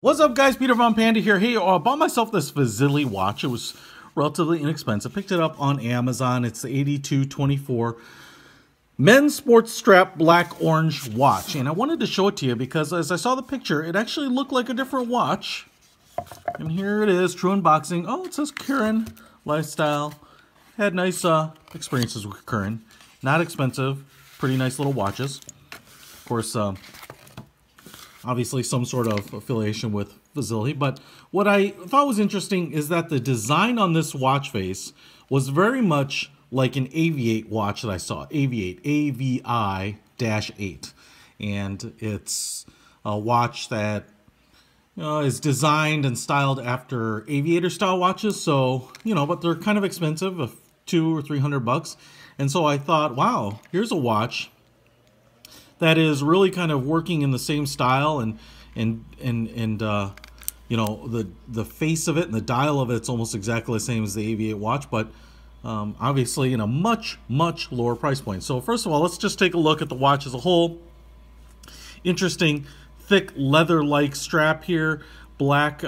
What's up, guys? Peter from Panda here. Hey, I bought myself this FIZILI watch. It was relatively inexpensive. Picked it up on Amazon. It's the 8224 men's sports strap black orange watch. And I wanted to show it to you because as I saw the picture, it actually looked like a different watch. And here it is, true unboxing. Oh, it says Curran Lifestyle. Had nice experiences with Curran. Not expensive. Pretty nice little watches. Of course, obviously some sort of affiliation with FIZILI, but what I thought was interesting is that the design on this watch face was very much like an Aviate watch that I saw. Aviate, AVI-8. And it's a watch that is designed and styled after aviator style watches, so, but they're kind of expensive, $200 or $300. And so I thought, wow, here's a watch that is really kind of working in the same style, and the face of it and the dial of it's almost exactly the same as the Aviate watch, but obviously in a much lower price point. So first of all, let's just take a look at the watch as a whole. Interesting thick leather-like strap here, black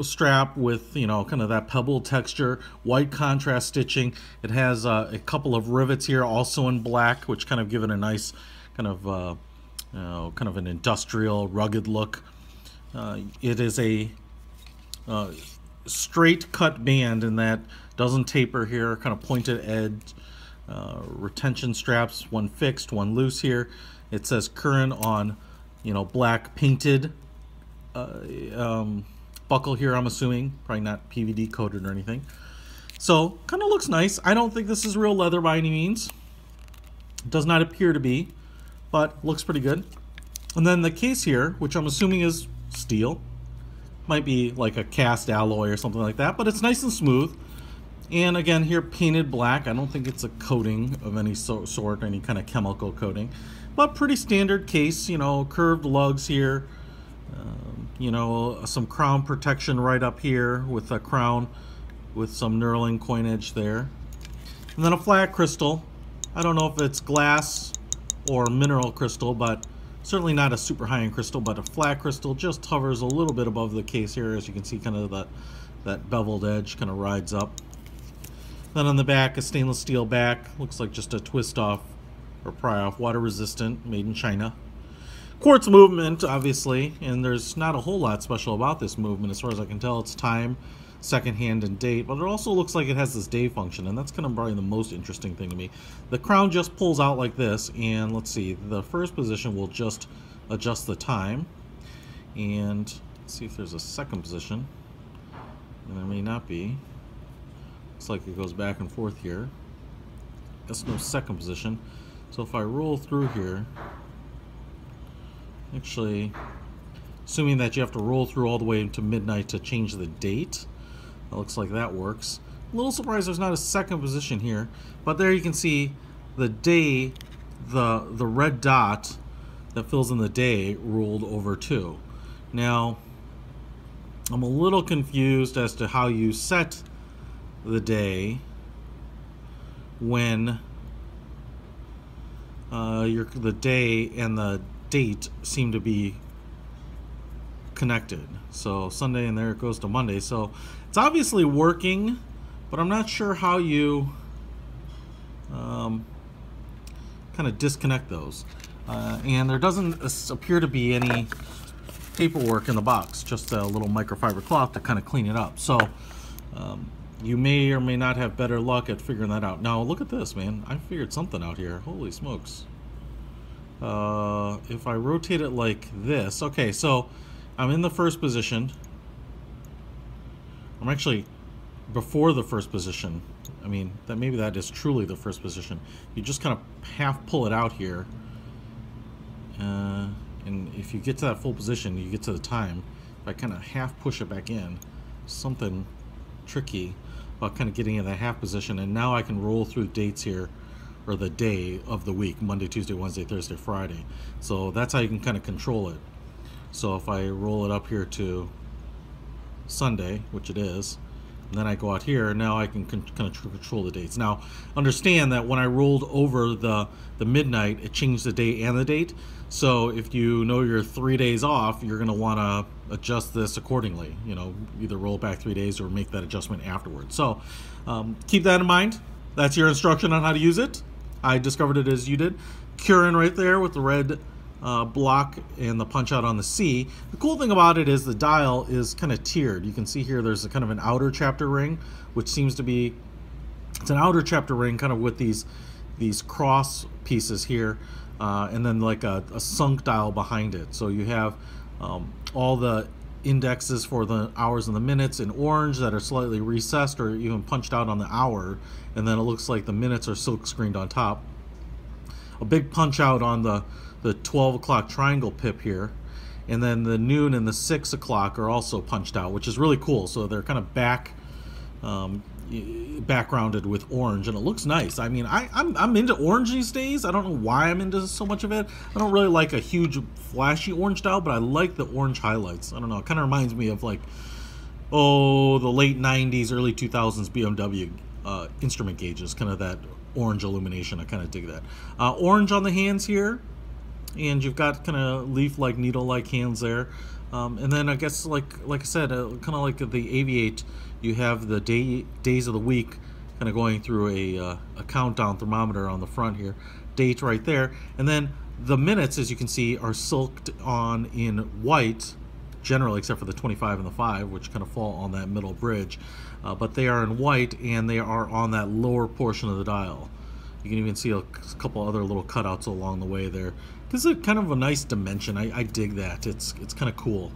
strap with kind of that pebble texture, white contrast stitching. It has a couple of rivets here also in black, which kind of give it a nice kind of an industrial, rugged look. It is a straight cut band in that doesn't taper here, kind of pointed edge. Retention straps, one fixed, one loose here. It says Curran on, black painted buckle here, I'm assuming. Probably not PVD coated or anything. So, kind of looks nice. I don't think this is real leather by any means. It does not appear to be, but looks pretty good. And then the case here, which I'm assuming is steel, might be like a cast alloy or something like that, but it's nice and smooth. And again here, painted black. I don't think it's a coating of any sort, any kind of chemical coating, but pretty standard case. Curved lugs here, some crown protection right up here with a crown with some knurling coinage there, and then a flat crystal. I don't know if it's glass or mineral crystal, but certainly not a super high-end crystal, but a flat crystal just hovers a little bit above the case here. As you can see, kind of that beveled edge kind of rides up. Then on the back, a stainless steel back. Looks like just a twist off or pry off, water resistant, made in China. Quartz movement, obviously, and there's not a whole lot special about this movement as far as I can tell. It's time, second hand, and date, but it also looks like it has this day function, and that's kind of probably the most interesting thing to me. The crown just pulls out like this, and let's see, the first position will just adjust the time, and let's see if there's a second position, and there may not be. Looks like it goes back and forth here. Guess no second position. So if I roll through here, actually, assuming that you have to roll through all the way to midnight to change the date, it looks like that works. A little surprised there's not a second position here, but there you can see the day, the red dot that fills in the day ruled over 2. Now, I'm a little confused as to how you set the day when the day and the date seem to be connected. So Sunday, and there it goes to Monday. So it's obviously working, but I'm not sure how you kind of disconnect those. And there doesn't appear to be any paperwork in the box, just a little microfiber cloth to kind of clean it up. So you may or may not have better luck at figuring that out. Now look at this, man. I figured something out here. Holy smokes. If I rotate it like this, okay, so I'm in the first position. I'm actually before the first position. I mean, maybe that is truly the first position. You just kind of half pull it out here, and if you get to that full position, you get to the time. If I kind of half push it back in, something tricky about kind of getting in that half position, and now I can roll through dates here, or the day of the week, Monday, Tuesday, Wednesday, Thursday, Friday. So that's how you can kind of control it. So if I roll it up here to Sunday, which it is, and then I go out here, now I can kind of control the dates. Now, understand that when I rolled over the midnight, it changed the day and the date. So if you know you're 3 days off, you're going to want to adjust this accordingly. You know, either roll it back 3 days or make that adjustment afterwards. So keep that in mind. That's your instruction on how to use it. I discovered it as you did. Curin right there with the red block and the punch out on the C. The cool thing about it is the dial is kind of tiered. You can see here there's a kind of an outer chapter ring, which seems to be, it's an outer chapter ring kind of with these cross pieces here, and then like a sunk dial behind it. So you have all the indexes for the hours and the minutes in orange that are slightly recessed or even punched out on the hour, and then it looks like the minutes are silk screened on top. A big punch out on the 12 o'clock triangle pip here, and then the noon and the 6 o'clock are also punched out, which is really cool. So they're kind of backgrounded with orange, and it looks nice. I mean, I'm into orange these days. I don't know why I'm into so much of it. I don't really like a huge flashy orange dial, but I like the orange highlights. I don't know, it kind of reminds me of like, oh, the late 90s, early 2000s BMW instrument gauges, kind of that orange illumination. I kind of dig that. Orange on the hands here, and you've got kind of leaf-like, needle-like hands there. And then I guess, like I said, kind of like the Aviate, you have the days of the week kind of going through a countdown thermometer on the front here, date right there, and then the minutes, as you can see, are silked on in white, generally, except for the 25 and the 5, which kind of fall on that middle bridge, but they are in white, and they are on that lower portion of the dial. You can even see a couple other little cutouts along the way there. This is kind of a nice dimension. I dig that. It's kind of cool.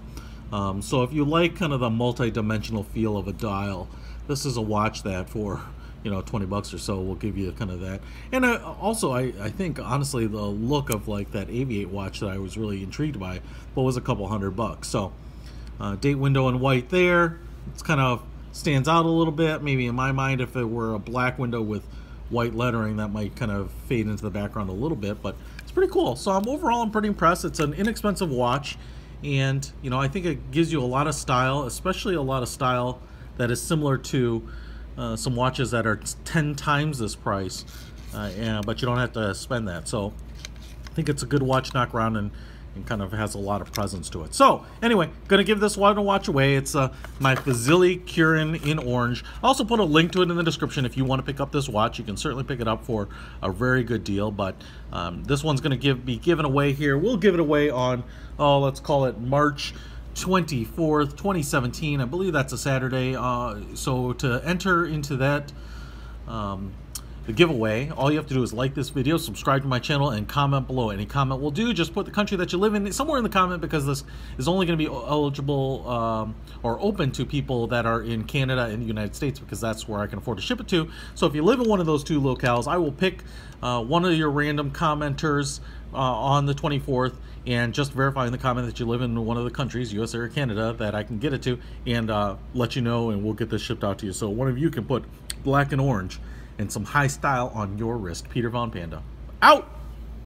So if you like kind of the multi-dimensional feel of a dial, this is a watch that for, you know, 20 bucks or so will give you kind of that. And also I think honestly the look of like that Aviate watch that I was really intrigued by, but was a couple $100. So date window in white there. It's kind of stands out a little bit. Maybe in my mind, if it were a black window with white lettering, that might kind of fade into the background a little bit, but it's pretty cool. So overall I'm pretty impressed. It's an inexpensive watch, and you know, I think it gives you a lot of style, especially a lot of style that is similar to some watches that are 10 times this price, but you don't have to spend that. So I think it's a good watch to knock around and kind of has a lot of presence to it. So anyway, gonna give this one a watch away. It's my FIZILI Curin in orange. I'll also put a link to it in the description. If you want to pick up this watch, you can certainly pick it up for a very good deal. But this one's gonna be given away here. We'll give it away on, let's call it March 24th, 2017. I believe that's a Saturday. So to enter into that the giveaway, all you have to do is like this video, subscribe to my channel, and comment below. Any comment will do. Just put the country that you live in somewhere in the comment, because this is only going to be eligible or open to people that are in Canada and the United States, because that's where I can afford to ship it to. So if you live in one of those two locales, I will pick one of your random commenters on the 24th, and just verify in the comment that you live in one of the countries, USA or Canada, that I can get it to, and let you know, and we'll get this shipped out to you. So one of you can put black and orange and some high style on your wrist. Peter Von Panda, out!